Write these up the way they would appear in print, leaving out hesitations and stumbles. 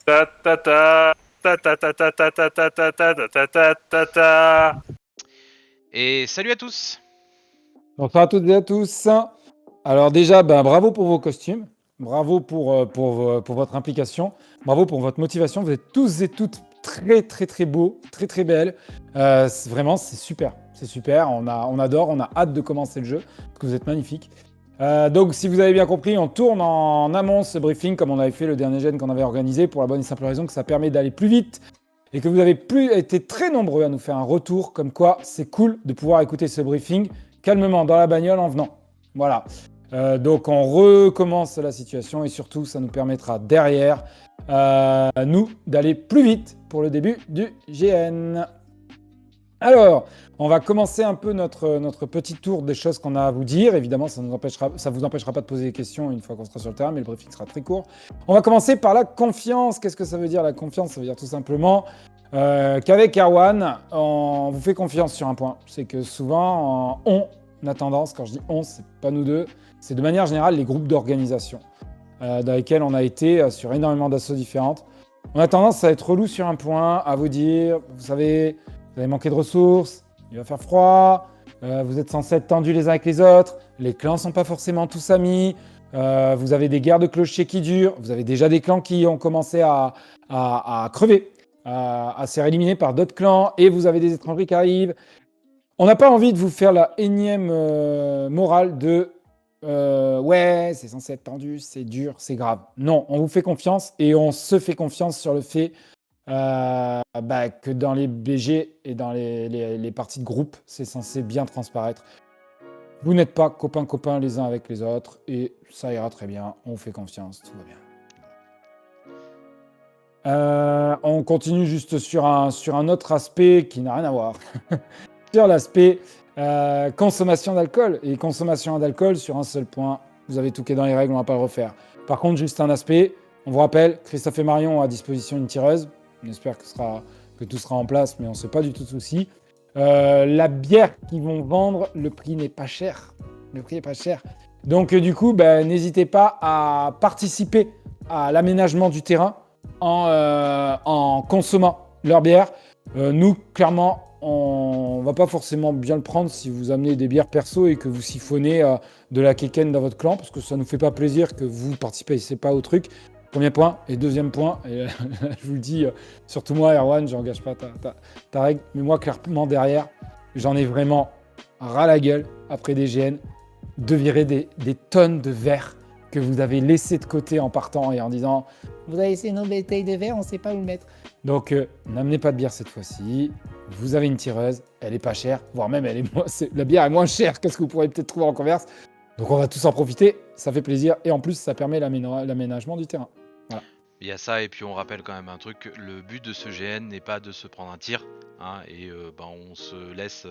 Ta ta ta ta ta ta ta ta ta ta ta ta ta ta ta ta. Et salut à tous. Bonsoir à toutes et à tous. Alors déjà, bravo pour vos costumes, bravo pour votre implication, bravo pour votre motivation. Vous êtes tous et toutes très très très beaux, très très belles. Vraiment, c'est super, c'est super. On adore, on a hâte de commencer le jeu parce que vous êtes magnifiques. Donc si vous avez bien compris, on tourne en amont ce briefing comme on avait fait le dernier gène qu'on avait organisé pour la bonne et simple raison que ça permet d'aller plus vite et que vous avez été très nombreux à nous faire un retour comme quoi c'est cool de pouvoir écouter ce briefing calmement dans la bagnole en venant. Voilà. Donc on recommence la situation et surtout ça nous permettra derrière nous d'aller plus vite pour le début du GN. Alors, on va commencer un peu notre petit tour des choses qu'on a à vous dire. Évidemment, ça vous empêchera pas de poser des questions une fois qu'on sera sur le terrain, mais le briefing sera très court. On va commencer par la confiance. Qu'est-ce que ça veut dire la confiance? Ça veut dire tout simplement qu'avec Erwan, on vous fait confiance sur un point. C'est que souvent, on a tendance, quand je dis on, c'est pas nous deux, c'est de manière générale les groupes d'organisation dans lesquels on a été sur énormément d'assauts différentes. On a tendance à être relou sur un point, à vous dire, vous savez, vous avez manqué de ressources, il va faire froid, vous êtes censés être tendus les uns avec les autres, les clans sont pas forcément tous amis, vous avez des guerres de clochers qui durent, vous avez déjà des clans qui ont commencé à crever, à se faire éliminer par d'autres clans, et vous avez des étrangers qui arrivent. On n'a pas envie de vous faire la énième morale de ouais, c'est censé être tendu, c'est dur, c'est grave. Non, on vous fait confiance et on se fait confiance sur le fait que dans les BG et dans les parties de groupe, c'est censé bien transparaître. Vous n'êtes pas copains les uns avec les autres et ça ira très bien. On vous fait confiance, tout va bien. On continue juste sur un autre aspect qui n'a rien à voir. Sur l'aspect consommation d'alcool. Et consommation d'alcool sur un seul point. Vous avez tout qui est dans les règles, on ne va pas le refaire. Par contre, juste un aspect. On vous rappelle, Christophe et Marion ont à disposition une tireuse. On espère que tout sera en place, mais on ne se fait pas du tout de soucis. La bière qu'ils vont vendre, le prix n'est pas cher. Le prix n'est pas cher. Donc du coup, n'hésitez pas à participer à l'aménagement du terrain en consommant leur bière. Nous, clairement, on va pas forcément bien le prendre si vous amenez des bières perso et que vous siphonnez de la kéken dans votre clan, parce que ça nous fait pas plaisir que vous participez pas au truc. Premier point. Et deuxième point, et je vous le dis, surtout moi, Erwan, je n'engage pas ta règle, mais moi, clairement, derrière, j'en ai vraiment ras la gueule, après des GN, de virer des tonnes de verre que vous avez laissé de côté en partant et en disant « Vous avez laissé nos bouteilles de verre, on ne sait pas où le mettre. » Donc, n'amenez pas de bière cette fois-ci. Vous avez une tireuse, elle est pas chère, voire même la bière est moins chère que ce que vous pourrez peut-être trouver en commerce. Donc, on va tous en profiter, ça fait plaisir et en plus, ça permet l'aménagement du terrain. Voilà. Il y a ça, et puis on rappelle quand même un truc, le but de ce GN n'est pas de se prendre un tir, hein, et on se laisse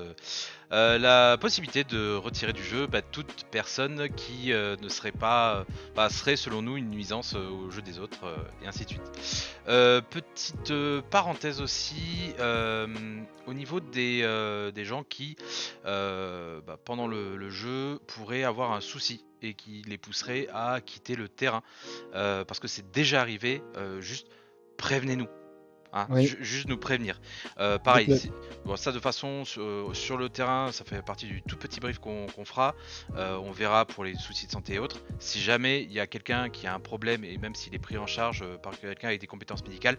la possibilité de retirer du jeu toute personne qui ne serait pas, serait selon nous une nuisance au jeu des autres, et ainsi de suite. Petite parenthèse aussi, au niveau des gens qui, pendant le jeu, pourraient avoir un souci et qui les pousserait à quitter le terrain, parce que c'est déjà arrivé, juste prévenez-nous. Hein, Oui. juste nous prévenir. Pareil, Dites-le. ça de façon sur le terrain, ça fait partie du tout petit brief qu'on fera. On verra pour les soucis de santé et autres. Si jamais il y a quelqu'un qui a un problème, et même s'il est pris en charge par quelqu'un avec des compétences médicales,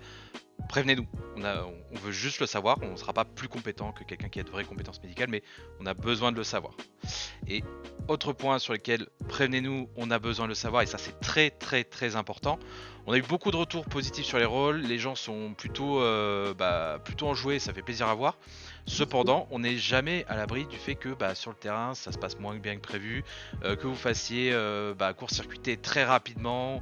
prévenez-nous. On veut juste le savoir. On ne sera pas plus compétent que quelqu'un qui a de vraies compétences médicales, mais on a besoin de le savoir. Et autre point sur lequel prévenez-nous, on a besoin de le savoir, et ça c'est très très très important. On a eu beaucoup de retours positifs sur les rôles, les gens sont plutôt enjoués, ça fait plaisir à voir. Cependant, on n'est jamais à l'abri du fait que sur le terrain ça se passe moins bien que prévu, que vous fassiez court-circuiter très rapidement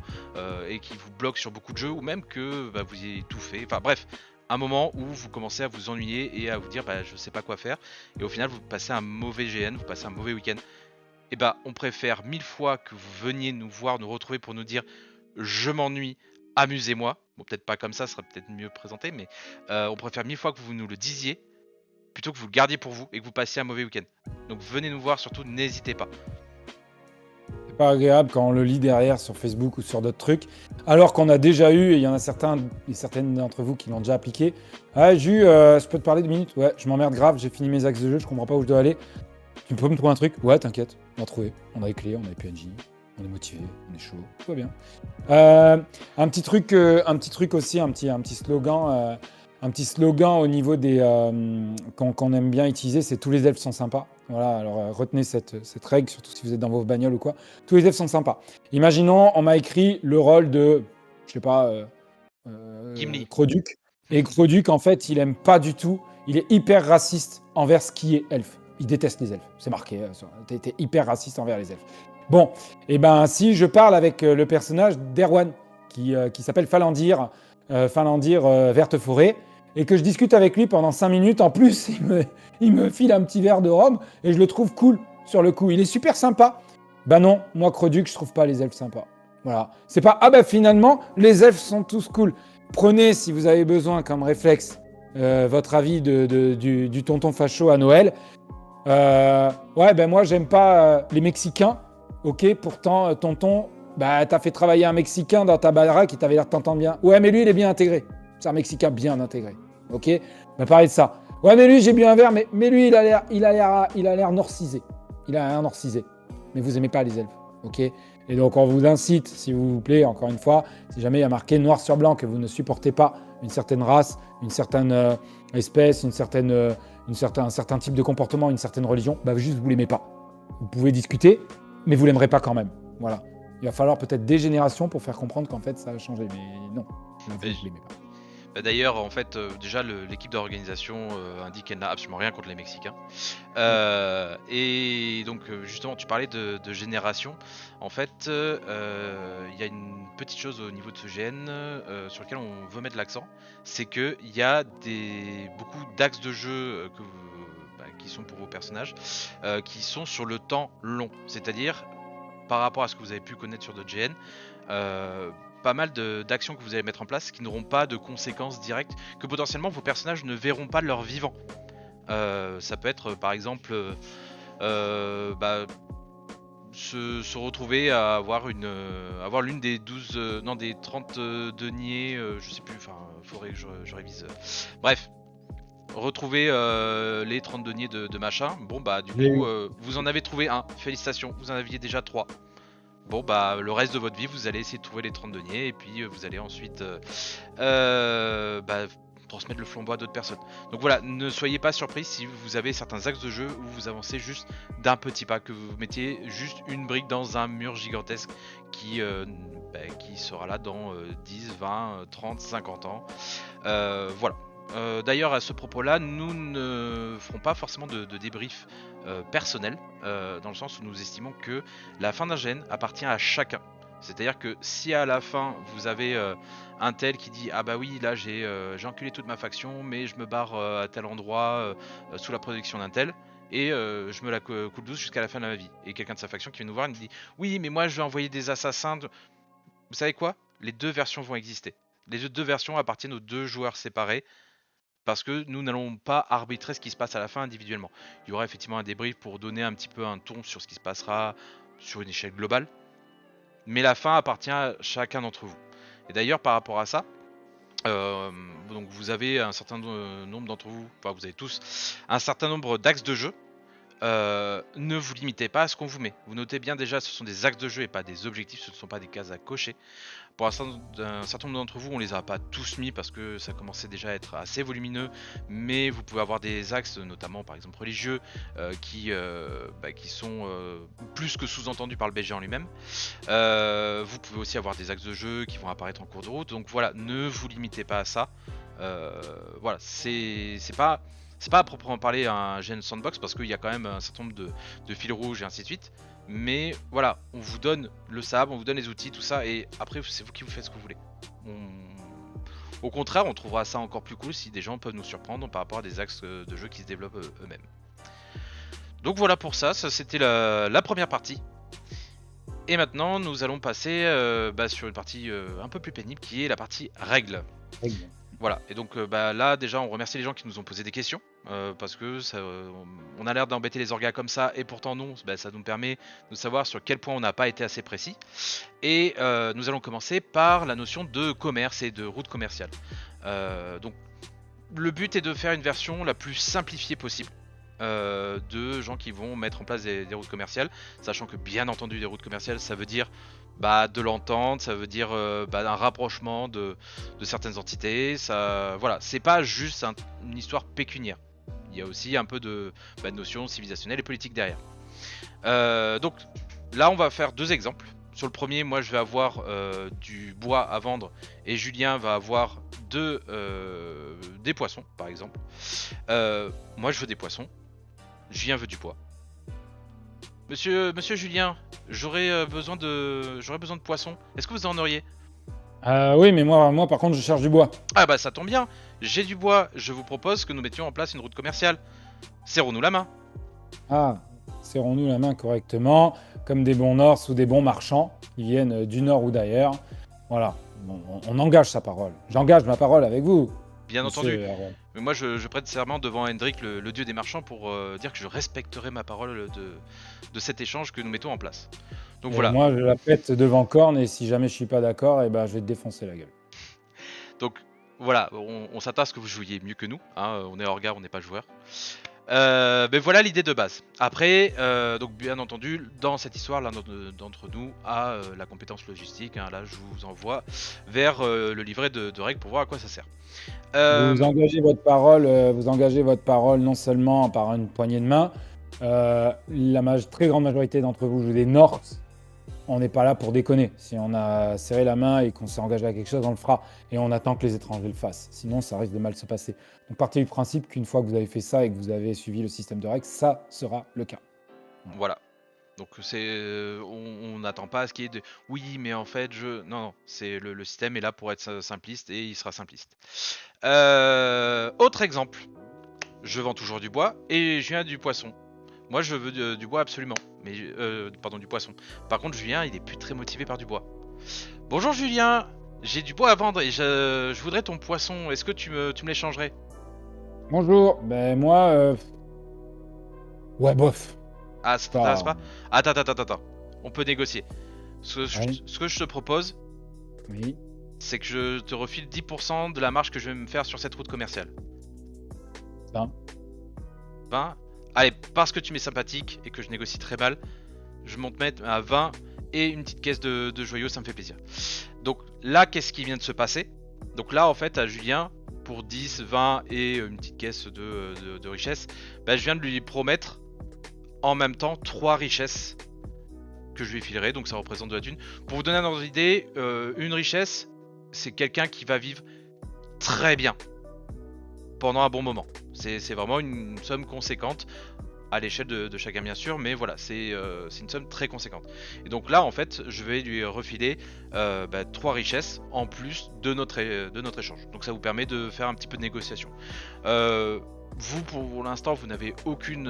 et qui vous bloque sur beaucoup de jeux, ou même que vous ayez tout fait. Enfin bref, un moment où vous commencez à vous ennuyer et à vous dire je sais pas quoi faire, et au final vous passez un mauvais GN, vous passez un mauvais week-end. Et on préfère 1000 fois que vous veniez nous voir, nous retrouver pour nous dire je m'ennuie, amusez-moi. Bon, peut-être pas comme ça, ce serait peut-être mieux présenté, mais on préfère 1000 fois que vous nous le disiez plutôt que vous le gardiez pour vous et que vous passiez un mauvais week-end. Donc venez nous voir, surtout n'hésitez pas. pas agréable quand on le lit derrière sur Facebook ou sur d'autres trucs, alors qu'on a déjà eu, et il y en a certains et certaines d'entre vous qui l'ont déjà appliqué. Ah, Jus, je peux te parler 2 minutes? Ouais, je m'emmerde grave, j'ai fini mes axes de jeu, je comprends pas où je dois aller. Tu peux me trouver un truc? Ouais, t'inquiète, on a trouvé. On a les clés, on a les PNJ, on est motivé, on est chaud, tout va bien. Un petit truc aussi, un petit slogan. Un petit slogan au niveau des qu'on aime bien utiliser, c'est tous les elfes sont sympas. Voilà, alors retenez cette règle, surtout si vous êtes dans vos bagnoles ou quoi. Tous les elfes sont sympas. Imaginons, on m'a écrit le rôle de, je sais pas, Gimli. Croduc. Et Croduc, en fait, il aime pas du tout. Il est hyper raciste envers ce qui est elfe. Il déteste les elfes. C'est marqué. T'es hyper raciste envers les elfes. Bon, et ben si je parle avec le personnage d'Erwan, qui s'appelle Falandir, Verte Forêt, et que je discute avec lui pendant 5 minutes, en plus, il me file un petit verre de rhum, et je le trouve cool sur le coup. Il est super sympa. Bah non, moi, Croduc, je trouve pas les elfes sympas. Voilà. C'est pas, ah bah finalement, les elfes sont tous cool. Prenez, si vous avez besoin, comme réflexe, votre avis du tonton facho à Noël. Ouais, ben moi, j'aime pas les Mexicains. Ok, pourtant, tonton, bah, t'as fait travailler un Mexicain dans ta baraque qui t'avait l'air de t'entendre bien. Ouais, mais lui, il est bien intégré. C'est un Mexicain bien intégré. Ok, bah, pareil de ça. Ouais, mais lui, j'ai bu un verre, mais lui, il a l'air norcisé. Il a un norcisé. Mais vous aimez pas les elfes. Ok. Et donc, on vous incite, s'il vous plaît, encore une fois, si jamais il y a marqué noir sur blanc que vous ne supportez pas une certaine race, une certaine espèce, un certain type de comportement, une certaine religion, bah juste vous l'aimez pas. Vous pouvez discuter, mais vous l'aimerez pas quand même. Voilà. Il va falloir peut-être des générations pour faire comprendre qu'en fait ça a changé, mais non, vous l'aimez pas. D'ailleurs, en fait, déjà l'équipe d'organisation indique qu'elle n'a absolument rien contre les Mexicains. Et donc, justement, tu parlais de génération. En fait, il y a une petite chose au niveau de ce GN sur lequel on veut mettre l'accent, c'est qu'il y a beaucoup d'axes de jeu qui sont pour vos personnages, qui sont sur le temps long. C'est-à-dire, par rapport à ce que vous avez pu connaître sur d'autres GN, pas mal d'actions que vous allez mettre en place qui n'auront pas de conséquences directes, que potentiellement vos personnages ne verront pas de leur vivant. Ça peut être par exemple se retrouver à avoir l'une des 30 deniers, je sais plus, enfin faudrait que je révise. Bref, retrouver les 30 deniers de machin. Bon bah du coup vous en avez trouvé un, félicitations, vous en aviez déjà 3. Bon bah le reste de votre vie vous allez essayer de trouver les 30 deniers et puis vous allez ensuite transmettre le flambeau à d'autres personnes. Donc voilà, ne soyez pas surpris si vous avez certains axes de jeu où vous avancez juste d'un petit pas, que vous mettiez juste une brique dans un mur gigantesque qui sera là dans 10, 20, 30, 50 ans. Voilà. D'ailleurs à ce propos là, nous ne ferons pas forcément de débrief personnel, dans le sens où nous estimons que la fin d'un GN appartient à chacun. C'est-à-dire que si à la fin vous avez un tel qui dit ah bah oui là j'ai enculé toute ma faction mais je me barre à tel endroit sous la protection d'un tel et je me la coule douce jusqu'à la fin de ma vie, et quelqu'un de sa faction qui vient nous voir et nous dit oui mais moi je vais envoyer des assassins Vous savez quoi, les deux versions vont exister. Les deux versions appartiennent aux deux joueurs séparés, parce que nous n'allons pas arbitrer ce qui se passe à la fin individuellement. Il y aura effectivement un débrief pour donner un petit peu un ton sur ce qui se passera sur une échelle globale, mais la fin appartient à chacun d'entre vous. Et d'ailleurs par rapport à ça, donc vous avez un certain nombre d'entre vous, enfin vous avez tous un certain nombre d'axes de jeu. Ne vous limitez pas à ce qu'on vous met. Vous notez bien déjà, ce sont des axes de jeu et pas des objectifs, ce ne sont pas des cases à cocher. Pour un certain nombre d'entre vous, on les a pas tous mis parce que ça commençait déjà à être assez volumineux, mais vous pouvez avoir des axes, notamment par exemple religieux, qui sont plus que sous-entendus par le BG en lui-même. Vous pouvez aussi avoir des axes de jeu qui vont apparaître en cours de route, donc voilà, ne vous limitez pas à ça. Voilà, c'est pas à proprement parler un GN Sandbox parce qu'il y a quand même un certain nombre de fils rouges et ainsi de suite. Mais voilà, on vous donne le sabre, on vous donne les outils, tout ça, et après c'est vous qui vous faites ce que vous voulez. Au contraire, on trouvera ça encore plus cool si des gens peuvent nous surprendre par rapport à des axes de jeu qui se développent eux-mêmes. Donc voilà pour ça c'était la première partie. Et maintenant nous allons passer sur une partie un peu plus pénible qui est la partie règles. Voilà, et donc là déjà on remercie les gens qui nous ont posé des questions. parce que on a l'air d'embêter les orgas comme ça, et pourtant non, ça nous permet de savoir sur quel point on n'a pas été assez précis. Et nous allons commencer par la notion de commerce et de route commerciale. Donc le but est de faire une version la plus simplifiée possible. De gens qui vont mettre en place des routes commerciales, sachant que bien entendu des routes commerciales ça veut dire de l'entente, ça veut dire un rapprochement de certaines entités, voilà, c'est pas juste une histoire pécuniaire, il y a aussi un peu de notions civilisationnelles et politiques derrière. Donc là on va faire 2 exemples. Sur le premier, moi je vais avoir du bois à vendre et Julien va avoir des poissons par exemple. Moi je veux des poissons, Julien veut du bois. Monsieur Julien, j'aurais besoin de poissons. Est-ce que vous en auriez? Oui, mais moi, par contre, je cherche du bois. Ah bah ça tombe bien, j'ai du bois. Je vous propose que nous mettions en place une route commerciale. Serrons-nous la main. Ah, serrons-nous la main correctement, comme des bons Norse ou des bons marchands qui viennent du Nord ou d'ailleurs. Voilà, on engage sa parole. J'engage ma parole avec vous. Bien monsieur entendu. Erwan. Mais moi je prête serment devant Hendrik, le dieu des marchands, pour dire que je respecterai ma parole de cet échange que nous mettons en place. Donc Et voilà. moi, je la pète devant Korn, et si jamais je suis pas d'accord, je vais te défoncer la gueule. Donc voilà, on s'attend à ce que vous jouiez mieux que nous, hein, on est hors gare, on n'est pas joueur. Mais voilà l'idée de base. Après, donc bien entendu, dans cette histoire, l'un d'entre nous a la compétence logistique, hein. Là je vous envoie vers le livret de règles pour voir à quoi ça sert. Vous engagez votre parole non seulement par une poignée de main. Très grande majorité d'entre vous jouent des Norse. On n'est pas là pour déconner. Si on a serré la main et qu'on s'est engagé à quelque chose, on le fera. Et on attend que les étrangers le fassent. Sinon, ça risque de mal se passer. Donc, partez du principe qu'une fois que vous avez fait ça et que vous avez suivi le système de règles, ça sera le cas. Voilà. Donc on n'attend pas à ce qu'il y ait de oui mais en fait non, c'est le système est là pour être simpliste et il sera simpliste. Autre exemple, je vends toujours du bois et je viens du poisson. Moi je veux du bois absolument, mais pardon, du poisson. Par contre Julien il est plus très motivé par du bois. Bonjour Julien, j'ai du bois à vendre et je voudrais ton poisson, est-ce que tu me l'échangerais? Bonjour. Moi, ouais, bof. Ah, ça t'intéresse pas? Attends. On peut négocier. Ce que je te propose, Oui. c'est que je te refile 10% de la marge que je vais me faire sur cette route commerciale. 20. Allez, parce que tu m'es sympathique et que je négocie très mal, je monte mettre à 20 et une petite caisse de joyaux, ça me fait plaisir. Donc là, qu'est-ce qui vient de se passer? Donc là, en fait, à Julien, pour 10, 20 et une petite caisse de richesse, je viens de lui promettre en même temps 3 richesses que je lui filerai, donc ça représente de la thune. Pour vous donner un ordre d'idée, une richesse, c'est quelqu'un qui va vivre très bien pendant un bon moment. C'est vraiment une somme conséquente à l'échelle de chacun bien sûr, mais voilà, c'est une somme très conséquente. Et donc là en fait, je vais lui refiler 3 richesses en plus de notre échange. Donc ça vous permet de faire un petit peu de négociation. Vous pour l'instant vous n'avez aucune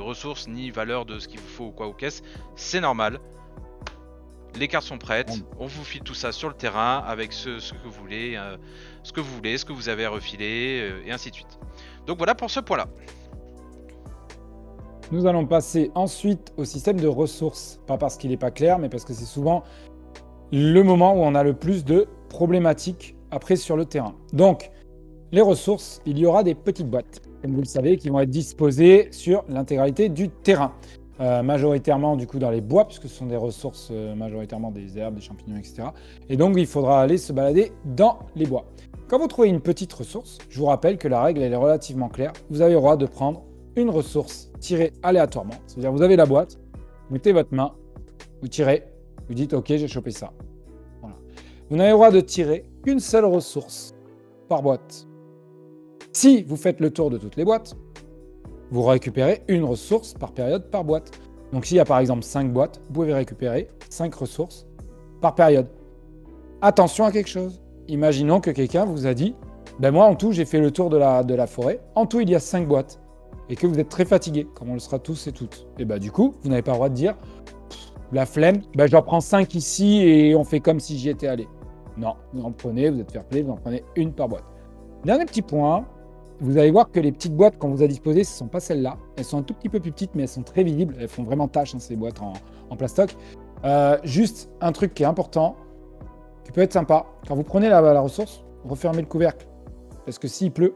ressource ni valeur de ce qu'il vous faut ou quoi aux caisses, c'est normal. Les cartes sont prêtes, on vous file tout ça sur le terrain avec ce que vous voulez, ce que vous avez à refiler, et ainsi de suite. Donc voilà pour ce point là. Nous allons passer ensuite au système de ressources. Pas parce qu'il n'est pas clair, mais parce que c'est souvent le moment où on a le plus de problématiques après sur le terrain. Donc, les ressources, il y aura des petites boîtes, comme vous le savez, qui vont être disposées sur l'intégralité du terrain. Majoritairement du coup dans les bois, puisque ce sont des ressources majoritairement des herbes, des champignons, etc. Et donc il faudra aller se balader dans les bois. Quand vous trouvez une petite ressource, je vous rappelle que la règle elle est relativement claire. Vous avez le droit de prendre une ressource tirée aléatoirement. C'est-à-dire vous avez la boîte, vous mettez votre main, vous tirez, vous dites ok j'ai chopé ça. Voilà. Vous n'avez le droit de tirer qu'une seule ressource par boîte. Si vous faites le tour de toutes les boîtes, vous récupérez une ressource par période par boîte. Donc s'il y a par exemple 5 boîtes, vous pouvez récupérer 5 ressources par période. Attention à quelque chose. Imaginons que quelqu'un vous a dit moi en tout j'ai fait le tour de la forêt, en tout il y a 5 boîtes, et que vous êtes très fatigué, comme on le sera tous et toutes. Et du coup, vous n'avez pas le droit de dire la flemme, j'en prends 5 ici et on fait comme si j'y étais allé. Non, vous en prenez, vous êtes fair play, vous en prenez une par boîte. Dernier petit point, vous allez voir que les petites boîtes qu'on vous a disposées, ce ne sont pas celles-là. Elles sont un tout petit peu plus petites, mais elles sont très visibles. Elles font vraiment tâche, hein, ces boîtes en plastoc. Juste un truc qui est important, qui peut être sympa. Quand vous prenez la ressource, refermez le couvercle. Parce que s'il pleut,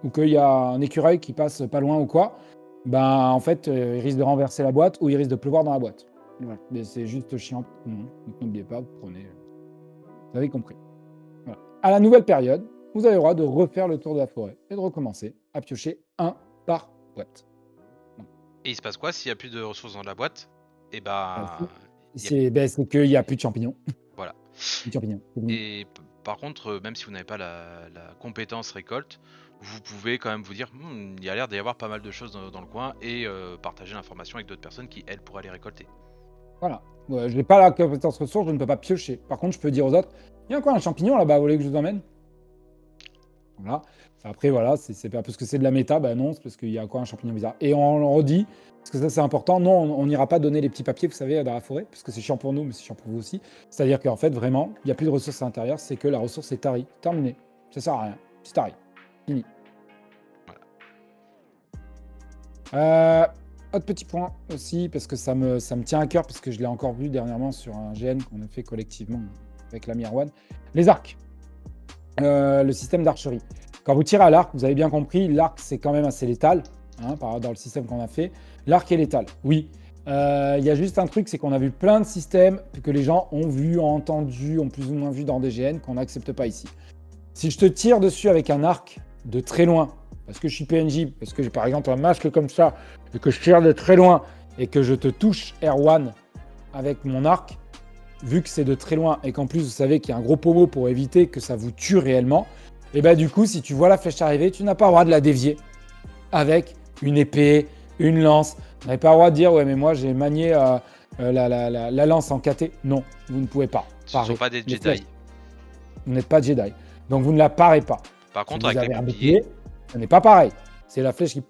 ou qu'il y a un écureuil qui passe pas loin ou quoi, ben en fait, il risque de renverser la boîte ou il risque de pleuvoir dans la boîte. Voilà. Mais c'est juste chiant. Donc n'oubliez pas, vous prenez. Vous avez compris. Voilà. À la nouvelle période, vous avez le droit de refaire le tour de la forêt et de recommencer à piocher un par boîte. Et il se passe quoi s'il n'y a plus de ressources dans la boîte? Et C'est qu'il n'y a plus de champignons. voilà. Plus de champignons. C'est fini. Et par contre, même si vous n'avez pas la compétence récolte, vous pouvez quand même vous dire il y a l'air d'y avoir pas mal de choses dans le coin et partager l'information avec d'autres personnes qui, elles, pourraient les récolter. Voilà. Je n'ai pas la compétence ressource, je ne peux pas piocher. Par contre, je peux dire aux autres, il y a encore un champignon là-bas, vous voulez que je vous emmène? Voilà. Après, voilà, c'est pas parce que c'est de la méta, bah non, c'est parce qu'il y a encore un champignon bizarre. Et on le redit, parce que ça c'est important, non, on n'ira pas donner les petits papiers, vous savez, dans la forêt, parce que c'est chiant pour nous, mais c'est chiant pour vous aussi. C'est-à-dire qu'en fait, vraiment, il n'y a plus de ressources à l'intérieur, c'est que la ressource est tarie. Terminé. Ça sert à rien. C'est tari. Fini. Autre petit point aussi, parce que ça me tient à cœur, parce que je l'ai encore vu dernièrement sur un GN qu'on a fait collectivement avec l'ami Erwan. Les arcs. Le système d'archerie. Quand vous tirez à l'arc, vous avez bien compris, l'arc c'est quand même assez létal, hein, dans le système qu'on a fait. L'arc est létal, oui. Il y a juste un truc, c'est qu'on a vu plein de systèmes que les gens ont vu, ont entendu, ont plus ou moins vu dans des GN qu'on n'accepte pas ici. Si je te tire dessus avec un arc de très loin, parce que je suis PNJ, parce que j'ai par exemple un masque comme ça, et que je tire de très loin, et que je te touche R1 avec mon arc, vu que c'est de très loin, et qu'en plus vous savez qu'il y a un gros pommeau pour éviter que ça vous tue réellement, et bah du coup, si tu vois la flèche arriver, tu n'as pas le droit de la dévier avec une épée, une lance. Vous n'avez pas le droit de dire, ouais mais moi j'ai manié la lance en KT. Non, vous ne pouvez pas. Ce ne sont pas des Jedi. Vous n'êtes pas Jedi. Donc vous ne la parez pas. Par contre, Si vous avec avez les un boucliers, ce n'est pas pareil. C'est la flèche qui...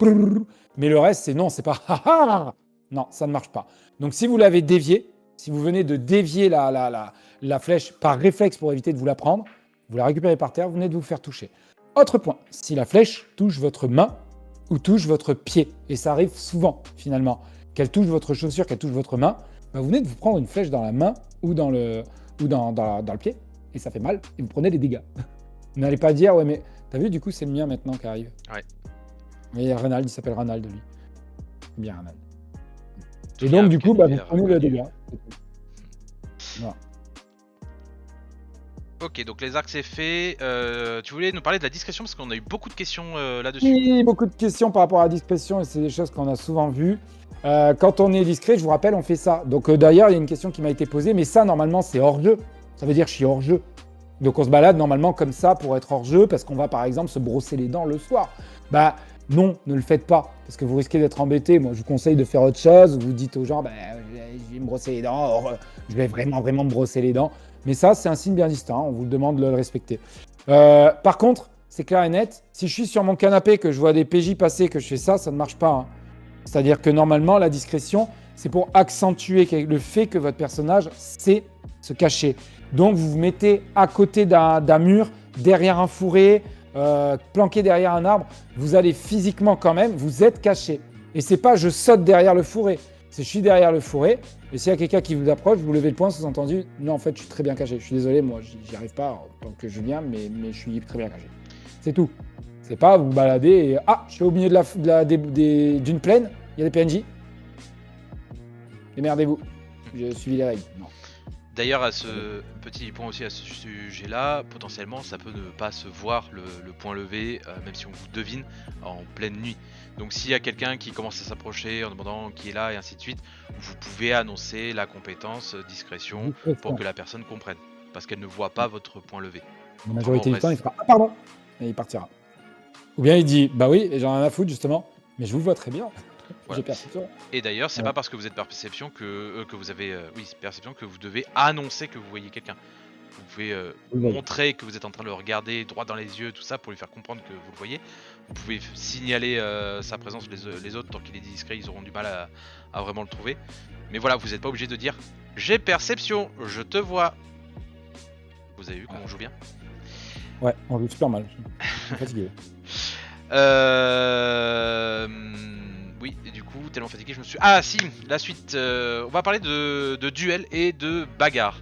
Mais le reste, c'est non, c'est pas... Non, ça ne marche pas. Donc si vous l'avez dévié, si vous venez de dévier la flèche par réflexe pour éviter de vous la prendre, vous la récupérez par terre, vous venez de vous faire toucher. Autre point, si la flèche touche votre main ou touche votre pied, et ça arrive souvent finalement, qu'elle touche votre chaussure, qu'elle touche votre main, bah, vous venez de vous prendre une flèche dans la main ou dans le pied, et ça fait mal, et vous prenez des dégâts. Vous n'allez pas dire, ouais mais t'as vu, du coup c'est le mien maintenant qui arrive. Ouais. Et il y a Ronald, il s'appelle Ronald lui. C'est bien Ronald. Tout Et bien, donc du coup, bah, vous Canivert, prenez le reconnu. dégât. Voilà. Ok, donc les arcs c'est fait. Tu voulais nous parler de la discrétion parce qu'on a eu beaucoup de questions là-dessus. Oui, beaucoup de questions par rapport à la discrétion et c'est des choses qu'on a souvent vues. Quand on est discret, je vous rappelle, on fait ça. Donc d'ailleurs, il y a une question qui m'a été posée, mais ça normalement c'est hors jeu. Ça veut dire je suis hors jeu. Donc on se balade normalement comme ça pour être hors jeu parce qu'on va par exemple se brosser les dents le soir. Bah non, ne le faites pas parce que vous risquez d'être embêté. Moi je vous conseille de faire autre chose. Vous dites aux gens, bah, je vais me brosser les dents, or, je vais vraiment me brosser les dents. Mais ça c'est un signe bien distinct, on vous demande de le respecter. Par contre, c'est clair et net, si je suis sur mon canapé, que je vois des PJ passer, que je fais ça, ça ne marche pas. Hein. C'est-à-dire que normalement, la discrétion, c'est pour accentuer le fait que votre personnage sait se cacher. Donc, vous vous mettez à côté d'un mur, derrière un fourré, planqué derrière un arbre. Vous allez physiquement quand même, vous êtes caché. Et c'est pas je saute derrière le fourré. C'est je suis derrière le fourré. Et s'il y a quelqu'un qui vous approche, vous levez le poing, sous-entendu, non, en fait, je suis très bien caché. Je suis désolé, moi, j'y arrive pas en tant que Julien, mais je suis très bien caché. C'est tout. C'est pas vous balader et ah, je suis au milieu d'une plaine, il y a des PNJ. Démerdez-vous. J'ai suivi les règles. Non. D'ailleurs, à ce petit point aussi à ce sujet-là, potentiellement, ça peut ne pas se voir le point levé, même si on vous devine en pleine nuit. Donc, s'il y a quelqu'un qui commence à s'approcher en demandant qui est là et ainsi de suite, vous pouvez annoncer la compétence discrétion pour que la personne comprenne, parce qu'elle ne voit pas votre point levé. La majorité du temps, il fera ah pardon et il partira. Ou bien il dit bah oui, et j'en ai rien à foutre justement, mais je vous vois très bien. Voilà. J'ai perception. Et d'ailleurs, c'est pas parce que vous êtes perception que vous avez perception que vous devez annoncer que vous voyez quelqu'un. Vous pouvez montrer que vous êtes en train de le regarder droit dans les yeux, tout ça, pour lui faire comprendre que vous le voyez. Vous pouvez signaler sa présence, les autres, tant qu'il est discret, ils auront du mal à vraiment le trouver. Mais voilà, vous n'êtes pas obligé de dire « J'ai perception, je te vois ». Vous avez vu comment on joue bien? Ouais, on joue super mal. Je suis fatigué. Oui, et du coup, tellement fatigué, je me suis. Ah, si, la suite. On va parler de duel et de bagarre.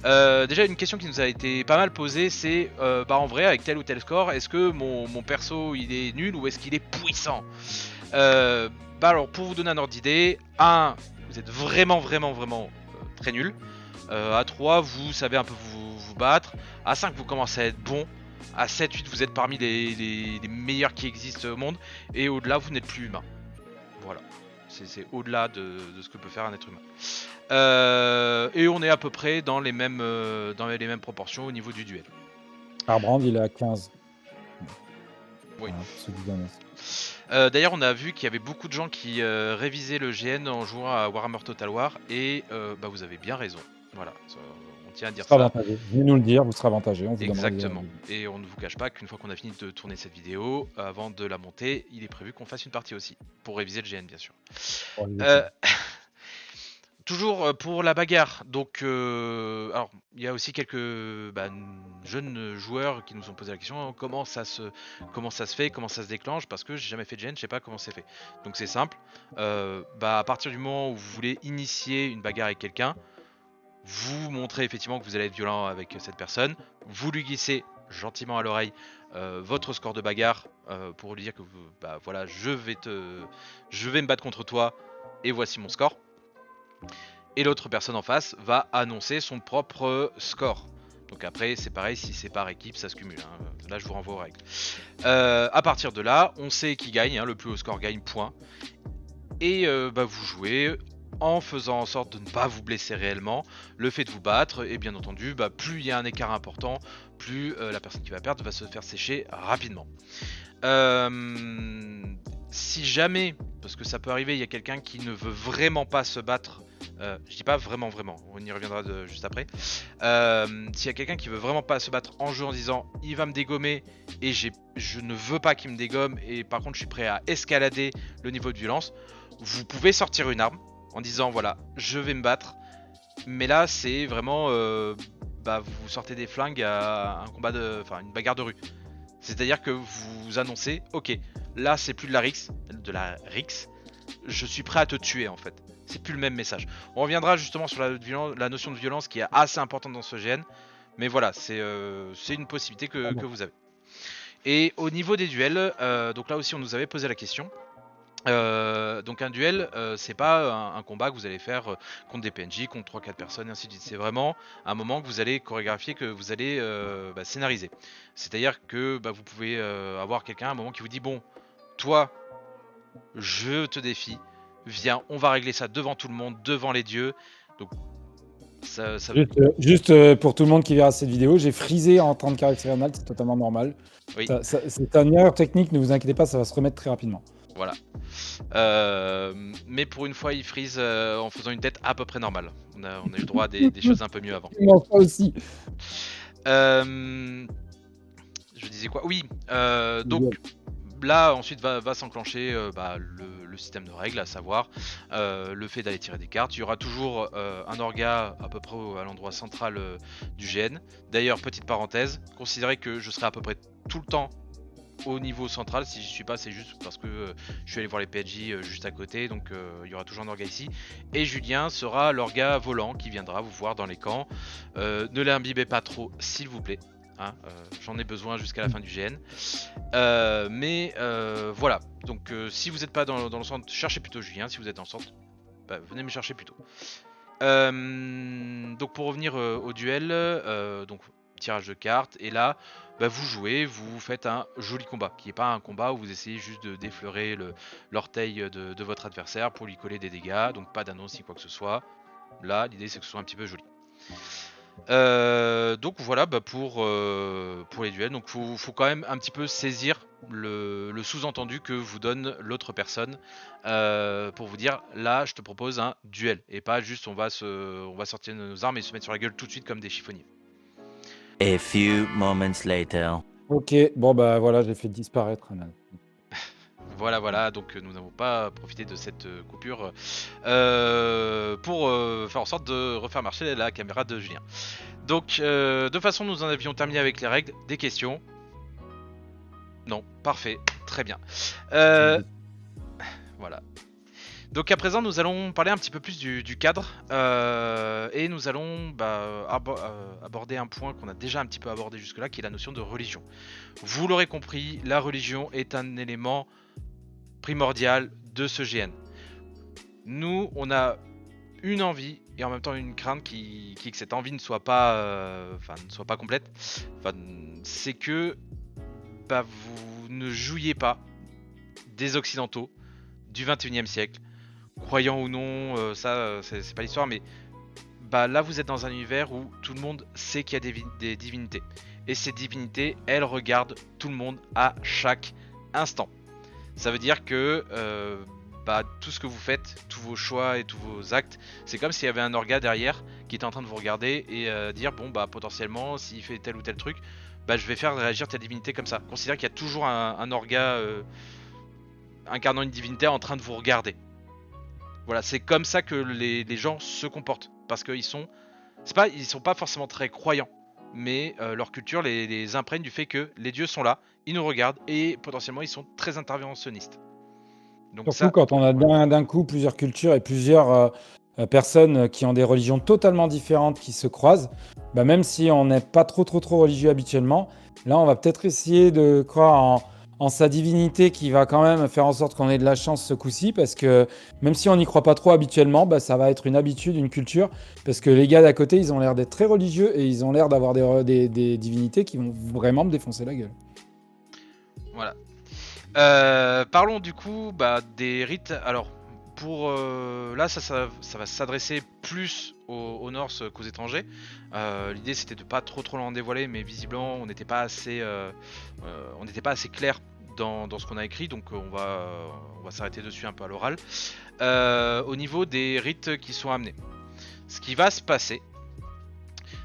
Déjà, une question qui nous a été pas mal posée, c'est bah en vrai, avec tel ou tel score, est-ce que mon perso il est nul ou est-ce qu'il est puissant? Bah alors, pour vous donner un ordre d'idée, 1, vous êtes vraiment très nul. À 3, vous savez un peu vous battre. À 5, vous commencez à être bon. À 7, 8, vous êtes parmi les meilleurs qui existent au monde. Et au-delà, vous n'êtes plus humain. Voilà. C'est au-delà de ce que peut faire un être humain. Et on est à peu près dans les mêmes proportions au niveau du duel. Arbrand, il est à 15. Oui. Voilà, pour ceux qui connaissent. D'ailleurs, on a vu qu'il y avait beaucoup de gens qui révisaient le GN en jouant à Warhammer Total War. Et bah, vous avez bien raison. Voilà. On tient à Vous dire serez ça. avantagé. Venez nous le dire, vous serez avantagé. On vous donnera des Exactement. Et on ne vous cache pas qu'une fois qu'on a fini de tourner cette vidéo, avant de la monter, il est prévu qu'on fasse une partie aussi. Pour réviser le GN, bien sûr. Toujours pour la bagarre, donc alors il y a aussi quelques jeunes joueurs qui nous ont posé la question comment ça se fait, comment ça se déclenche, parce que j'ai jamais fait de GN, je sais pas comment c'est fait. Donc c'est simple, à partir du moment où vous voulez initier une bagarre avec quelqu'un, vous montrez effectivement que vous allez être violent avec cette personne, vous lui glissez gentiment à l'oreille votre score de bagarre pour lui dire que voilà, je vais me battre contre toi et voici mon score. Et l'autre personne en face va annoncer son propre score. Donc après c'est pareil, si c'est par équipe ça se cumule, hein. Là je vous renvoie aux règles. À partir de là on sait qui gagne, hein. Le plus haut score gagne point. Et vous jouez en faisant en sorte de ne pas vous blesser réellement, le fait de vous battre, et bien entendu plus il y a un écart important, plus la personne qui va perdre va se faire sécher rapidement. Si jamais, parce que ça peut arriver, il y a quelqu'un qui ne veut vraiment pas se battre, je dis pas vraiment, on y reviendra juste après. S'il y a quelqu'un qui veut vraiment pas se battre en jeu en disant il va me dégommer et je ne veux pas qu'il me dégomme et par contre je suis prêt à escalader le niveau de violence, vous pouvez sortir une arme en disant voilà je vais me battre, mais là c'est vraiment vous sortez des flingues à un combat une bagarre de rue. C'est-à-dire que vous annoncez, ok, là c'est plus de la Rix, je suis prêt à te tuer en fait. C'est plus le même message. On reviendra justement sur la notion de violence qui est assez importante dans ce GN, mais voilà, c'est une possibilité que vous avez. Et au niveau des duels, donc là aussi on nous avait posé la question. Donc un duel, c'est pas un combat que vous allez faire contre des PNJ, contre 3-4 personnes, et ainsi de suite. C'est vraiment un moment que vous allez chorégraphier, que vous allez scénariser. C'est-à-dire que vous pouvez avoir quelqu'un à un moment qui vous dit bon, toi, je te défie, viens, on va régler ça devant tout le monde, devant les dieux. Donc ça... Juste pour tout le monde qui verra cette vidéo, j'ai freezé en 30 caractères rénal, c'est totalement normal. Oui. C'est une erreur technique, ne vous inquiétez pas, ça va se remettre très rapidement. Voilà. Mais pour une fois, il freeze en faisant une tête à peu près normale. On a eu le droit à des choses un peu mieux avant. Moi aussi. Je disais quoi? Oui. Donc là, ensuite va s'enclencher le système de règles, à savoir le fait d'aller tirer des cartes. Il y aura toujours un orga à peu près à l'endroit central du GN. D'ailleurs, petite parenthèse, considérez que je serai à peu près tout le temps au niveau central. Si j'y suis pas, c'est juste parce que je suis allé voir les PNJ juste à côté, donc il y aura toujours un orga ici. Et Julien sera l'orga volant qui viendra vous voir dans les camps. Ne l'imbibez pas trop, s'il vous plaît. Hein, j'en ai besoin jusqu'à la fin du GN. Voilà. Donc si vous n'êtes pas dans le centre, cherchez plutôt Julien. Si vous êtes dans le centre, venez me chercher plutôt. Donc pour revenir au duel, donc tirage de cartes, et là vous jouez, vous faites un joli combat, qui n'est pas un combat où vous essayez juste de défleurer l'orteil de votre adversaire pour lui coller des dégâts, donc pas d'annonce ni quoi que ce soit. Là l'idée c'est que ce soit un petit peu joli. Donc voilà pour les duels. Donc faut quand même un petit peu saisir le sous-entendu que vous donne l'autre personne pour vous dire là je te propose un duel et pas juste on va sortir nos armes et se mettre sur la gueule tout de suite comme des chiffonniers. A few moments later. Ok, bon voilà, j'ai fait disparaître Anal. Voilà, donc nous n'avons pas profité de cette coupure pour faire en sorte de refaire marcher la caméra de Julien. Donc de toute façon nous en avions terminé avec les règles. Des questions? Non, parfait. Très bien. Voilà. Donc à présent, nous allons parler un petit peu plus du cadre et nous allons aborder un point qu'on a déjà un petit peu abordé jusque-là, qui est la notion de religion. Vous l'aurez compris, la religion est un élément primordial de ce GN. Nous, on a une envie et en même temps une crainte que cette envie ne soit pas, complète. C'est que vous ne jouiez pas des occidentaux du 21e siècle. Croyant ou non, c'est pas l'histoire, mais là vous êtes dans un univers où tout le monde sait qu'il y a des divinités. Et ces divinités, elles regardent tout le monde à chaque instant. Ça veut dire que tout ce que vous faites, tous vos choix et tous vos actes, c'est comme s'il y avait un orga derrière qui était en train de vous regarder et dire potentiellement s'il fait tel ou tel truc, je vais faire réagir ta divinité comme ça. Considère qu'il y a toujours un orga incarnant une divinité en train de vous regarder. Voilà, c'est comme ça que les gens se comportent. Parce qu'ils sont pas forcément très croyants. Mais leur culture les imprègne du fait que les dieux sont là, ils nous regardent et potentiellement ils sont très interventionnistes. Donc Surtout quand on a d'un coup plusieurs cultures et plusieurs personnes qui ont des religions totalement différentes qui se croisent, même si on n'est pas trop religieux habituellement, là on va peut-être essayer de croire en sa divinité qui va quand même faire en sorte qu'on ait de la chance ce coup-ci, parce que même si on n'y croit pas trop habituellement, ça va être une habitude, une culture, parce que les gars d'à côté, ils ont l'air d'être très religieux et ils ont l'air d'avoir des divinités qui vont vraiment me défoncer la gueule. Voilà. Parlons du coup des rites. Alors, pour là, ça va s'adresser plus aux Norse qu'aux étrangers. L'idée c'était de pas trop l'en dévoiler, mais visiblement on n'était pas assez clair dans ce qu'on a écrit, donc on va s'arrêter dessus un peu à l'oral. Au niveau des rites qui sont amenés, ce qui va se passer,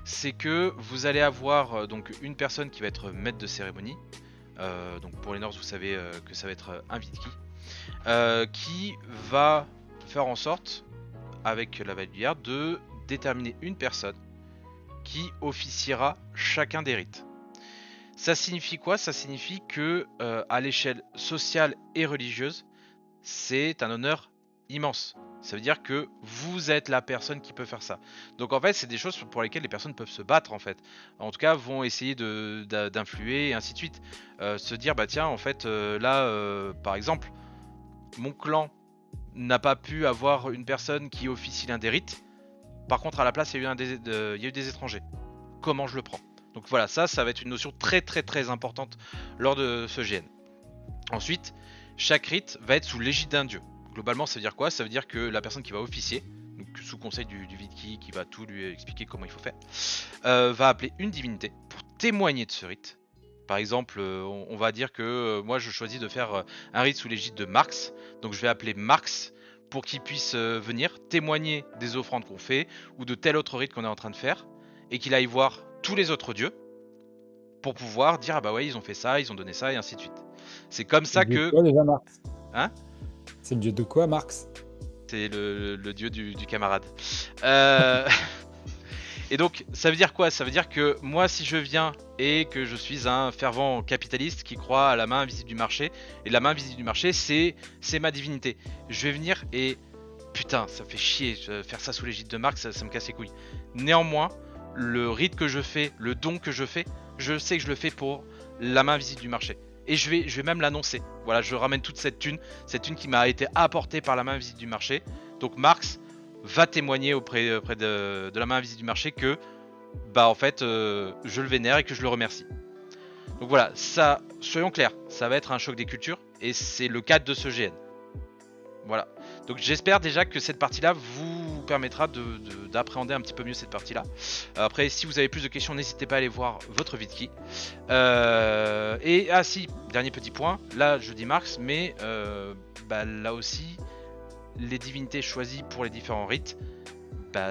c'est que vous allez avoir donc une personne qui va être maître de cérémonie. Donc pour les Norse, vous savez que ça va être un Vidki qui va faire en sorte, avec la Valguière, de déterminer une personne qui officiera chacun des rites. Ça signifie quoi? Ça signifie que à l'échelle sociale et religieuse, c'est un honneur immense. Ça veut dire que vous êtes la personne qui peut faire ça. Donc en fait, c'est des choses pour lesquelles les personnes peuvent se battre en fait. En tout cas, vont essayer d'influer et ainsi de suite. Se dire, tiens, en fait, par exemple, mon clan n'a pas pu avoir une personne qui officie l'un des rites. Par contre, à la place, il y a eu des étrangers. Comment je le prends? Donc voilà, ça va être une notion très importante lors de ce GN. Ensuite, chaque rite va être sous l'égide d'un dieu. Globalement, ça veut dire quoi? Ça veut dire que la personne qui va officier, donc sous conseil du Vidki qui va tout lui expliquer comment il faut faire, va appeler une divinité pour témoigner de ce rite. Par exemple, on va dire que moi je choisis de faire un rite sous l'égide de Marx, donc je vais appeler Marx pour qu'il puisse venir témoigner des offrandes qu'on fait ou de tel autre rite qu'on est en train de faire, et qu'il aille voir tous les autres dieux pour pouvoir dire ouais, ils ont fait ça, ils ont donné ça et ainsi de suite. C'est comme ça que... Quoi, déjà, Marx? Hein? C'est le dieu de quoi, Marx? C'est le dieu du camarade. Et donc, ça veut dire quoi? Ça veut dire que moi, si je viens et que je suis un fervent capitaliste qui croit à la main invisible du marché, et la main invisible du marché, c'est ma divinité. Je vais venir et... Putain, ça me fait chier, faire ça sous l'égide de Marx, ça me casse les couilles. Néanmoins, le rite que je fais, le don que je fais, je sais que je le fais pour la main invisible du marché. Et je vais même l'annoncer. Voilà, je ramène toute cette thune qui m'a été apportée par la main invisible du marché. Donc Marx va témoigner auprès de la main invisible du marché que en fait je le vénère et que je le remercie. Donc voilà, ça, soyons clairs, ça va être un choc des cultures et c'est le cadre de ce GN. Voilà. Donc j'espère déjà que cette partie-là vous permettra d'appréhender un petit peu mieux cette partie-là. Après, si vous avez plus de questions, n'hésitez pas à aller voir votre Vidki. Et si, dernier petit point, là je dis Marx, mais là aussi, les divinités choisies pour les différents rites,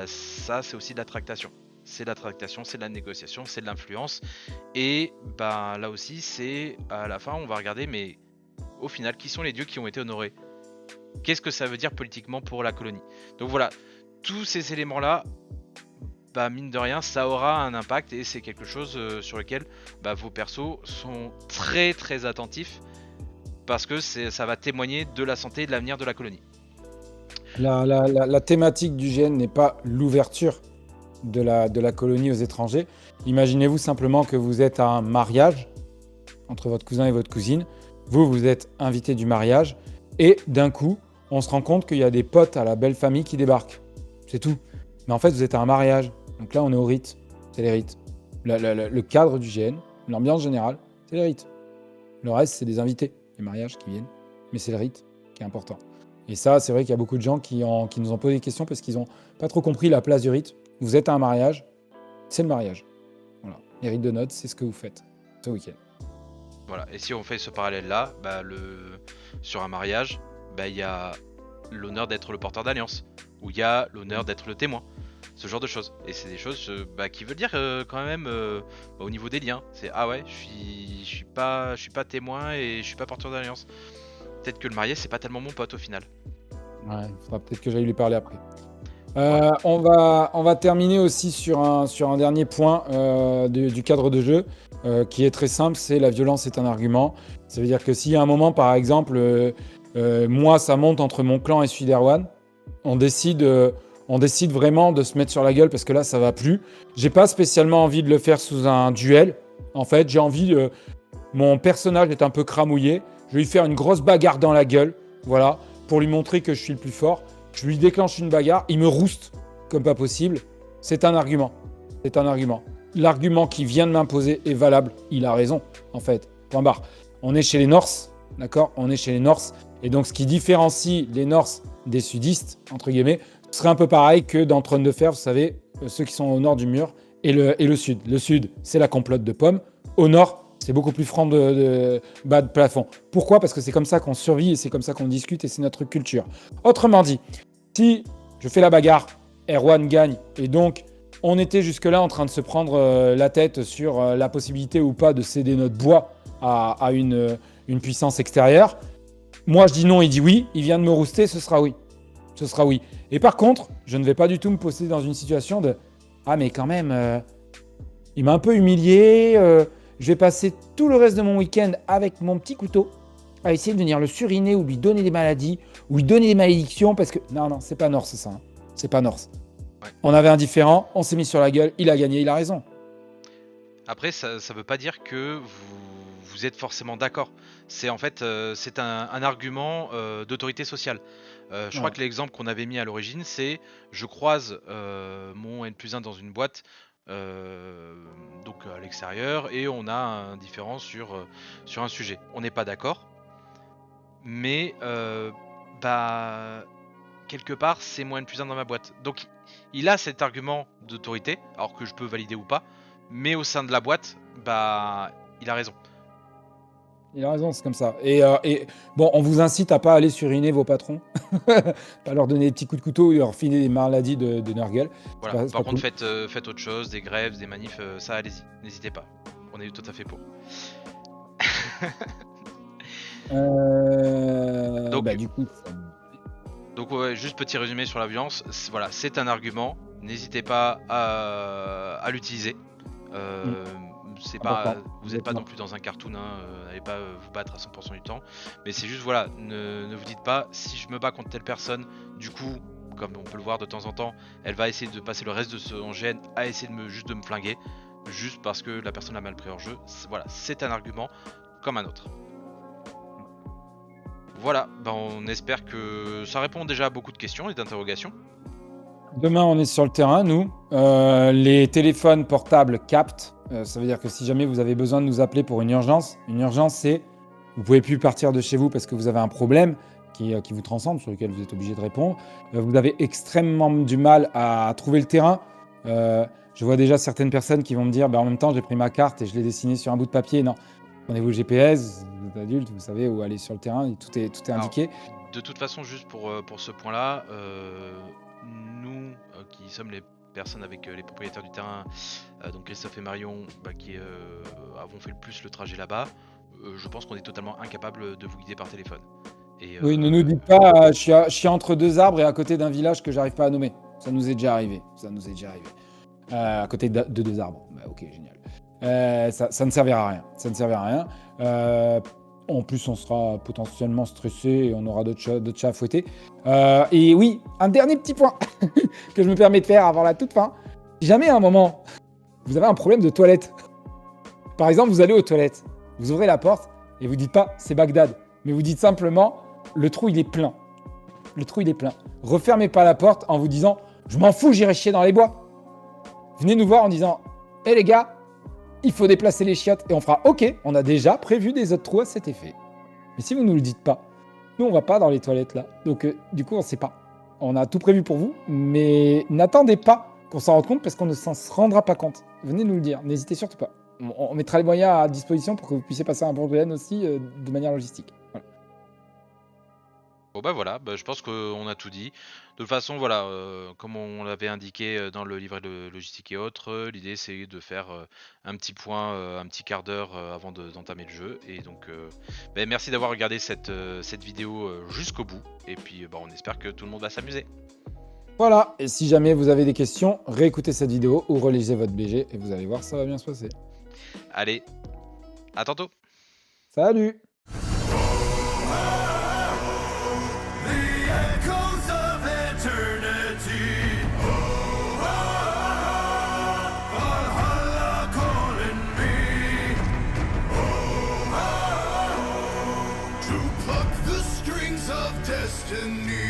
ça c'est aussi de la tractation. C'est de la tractation, c'est de la négociation, c'est de l'influence. Et là aussi, c'est à la fin, on va regarder, mais au final, qui sont les dieux qui ont été honorés? Qu'est-ce que ça veut dire politiquement pour la colonie? Donc voilà, tous ces éléments-là, mine de rien, ça aura un impact et c'est quelque chose sur lequel vos persos sont très attentifs parce que ça va témoigner de la santé et de l'avenir de la colonie. La thématique du GN n'est pas l'ouverture de la colonie aux étrangers. Imaginez-vous simplement que vous êtes à un mariage entre votre cousin et votre cousine. Vous êtes invité du mariage et d'un coup, on se rend compte qu'il y a des potes à la belle famille qui débarquent. C'est tout. Mais en fait, vous êtes à un mariage. Donc là, on est au rite. C'est les rites. Le cadre du GN, l'ambiance générale, c'est les rites. Le reste, c'est des invités, les mariages qui viennent. Mais c'est le rite qui est important. Et ça, c'est vrai qu'il y a beaucoup de gens qui nous ont posé des questions parce qu'ils n'ont pas trop compris la place du rite. Vous êtes à un mariage, c'est le mariage. Voilà. Les rites de noces, c'est ce que vous faites ce week-end. Voilà. Et si on fait ce parallèle-là, sur un mariage, il y a l'honneur d'être le porteur d'alliance, ou il y a l'honneur d'être le témoin. Ce genre de choses. Et c'est des choses qui veulent dire quand même au niveau des liens. C'est ah ouais, je suis pas témoin et je suis pas porteur d'alliance. Peut-être que le marié, c'est pas tellement mon pote au final. Ouais, il faudra peut-être que j'aille lui parler après. On va terminer aussi sur un dernier point du cadre de jeu qui est très simple, c'est la violence est un argument. Ça veut dire que s'il y a un moment, par exemple, moi ça monte entre mon clan et celui d'Erwan, on décide vraiment de se mettre sur la gueule parce que là ça va plus. J'ai pas spécialement envie de le faire sous un duel. En fait, j'ai envie mon personnage est un peu cramouillé. Je vais lui faire une grosse bagarre dans la gueule, voilà, pour lui montrer que je suis le plus fort. Je lui déclenche une bagarre, il me rouste comme pas possible. C'est un argument. C'est un argument. L'argument qui vient de m'imposer est valable. Il a raison, en fait. Point barre. On est chez les Norse, d'accord? On est chez les Norse. Et donc, ce qui différencie les Norse des sudistes, entre guillemets, ce serait un peu pareil que dans Trône de Fer, vous savez, ceux qui sont au nord du mur et le sud. Le sud, c'est la complote de pommes. Au nord, c'est beaucoup plus franc de bas de plafond. Pourquoi? Parce que c'est comme ça qu'on survit et c'est comme ça qu'on discute et c'est notre culture. Autrement dit, si je fais la bagarre, Erwan gagne et donc on était jusque-là en train de se prendre la tête sur la possibilité ou pas de céder notre bois à une puissance extérieure. Moi je dis non, il dit oui, il vient de me rouster, ce sera oui. Ce sera oui. Et par contre, je ne vais pas du tout me poser dans une situation de « Ah mais quand même, il m'a un peu humilié, je vais passer tout le reste de mon week-end avec mon petit couteau à essayer de venir le suriner ou lui donner des maladies ou lui donner des malédictions parce que... » Non, c'est pas Norse ça. Hein. C'est pas Norse. Ouais. On avait un différent, on s'est mis sur la gueule, il a gagné, il a raison. Après, ça veut pas dire que vous êtes forcément d'accord. C'est en fait c'est un argument d'autorité sociale. Je crois que l'exemple qu'on avait mis à l'origine, c'est je croise mon N+1 dans une boîte, donc à l'extérieur, et on a un différent sur un sujet. On n'est pas d'accord, mais quelque part, c'est mon N+1 dans ma boîte. Donc il a cet argument d'autorité, alors que je peux valider ou pas, mais au sein de la boîte, il a raison. Il a raison, c'est comme ça. Et bon, on vous incite à pas aller suriner vos patrons, pas leur donner des petits coups de couteau ou leur filer des maladies de Nurgle. Voilà. C'est Par pas contre, cool. faites autre chose, des grèves, des manifs, ça allez-y, n'hésitez pas. On est tout à fait pour. Donc- Du coup, Donc ouais, juste petit résumé sur la violence, voilà, c'est un argument, n'hésitez pas à l'utiliser. C'est pas, Important. vous n'êtes pas non plus dans un cartoon, n'allez pas vous battre à 100% du temps, mais c'est juste voilà, ne vous dites pas si je me bats contre telle personne, du coup, comme on peut le voir de temps en temps, elle va essayer de passer le reste de son GN à essayer de me flinguer, juste parce que la personne a mal pris hors jeu. Voilà, c'est un argument comme un autre. Voilà, on espère que ça répond déjà à beaucoup de questions et d'interrogations. Demain, on est sur le terrain, nous. Les téléphones portables captent. Ça veut dire que si jamais vous avez besoin de nous appeler pour une urgence, c'est vous pouvez plus partir de chez vous parce que vous avez un problème qui vous transcende, sur lequel vous êtes obligé de répondre. Vous avez extrêmement du mal à trouver le terrain. Je vois déjà certaines personnes qui vont me dire en même temps, j'ai pris ma carte et je l'ai dessinée sur un bout de papier. Non, prenez-vous le GPS, vous êtes adulte, vous savez où aller sur le terrain, tout est indiqué. Alors, de toute façon, juste pour ce point-là, nous qui sommes les personnes avec les propriétaires du terrain, donc Christophe et Marion, qui avons fait le plus le trajet là-bas, je pense qu'on est totalement incapable de vous guider par téléphone. Et, Oui, ne nous dites pas, je suis entre deux arbres et à côté d'un village que j'arrive pas à nommer. Ça nous est déjà arrivé. À côté de deux arbres. Ok, génial. Ça ne servira à rien. En plus, on sera potentiellement stressé et on aura d'autres chats à fouetter. Et oui, un dernier petit point que je me permets de faire avant la toute fin. Si jamais à un moment, vous avez un problème de toilette, par exemple, vous allez aux toilettes, vous ouvrez la porte et vous dites pas c'est Bagdad, mais vous dites simplement le trou il est plein. Le trou il est plein. Refermez pas la porte en vous disant je m'en fous, j'irai chier dans les bois. Venez nous voir en disant hé les gars, il faut déplacer les chiottes et on fera ok, on a déjà prévu des autres trous à cet effet. Mais si vous ne nous le dites pas, nous on va pas dans les toilettes là. Donc du coup on sait pas. On a tout prévu pour vous, mais n'attendez pas qu'on s'en rende compte parce qu'on ne s'en rendra pas compte. Venez nous le dire, n'hésitez surtout pas. On mettra les moyens à disposition pour que vous puissiez passer un bon week-end aussi de manière logistique. Voilà. Bon bah voilà, je pense qu'on a tout dit. De toute façon, voilà, comme on l'avait indiqué dans le livret de logistique et autres, l'idée c'est de faire un petit point, un petit quart d'heure avant d'entamer le jeu. Et donc, merci d'avoir regardé cette vidéo jusqu'au bout. Et puis, on espère que tout le monde va s'amuser. Voilà, et si jamais vous avez des questions, réécoutez cette vidéo ou relisez votre BG et vous allez voir, ça va bien se passer. Allez, à tantôt. Salut! Destiny.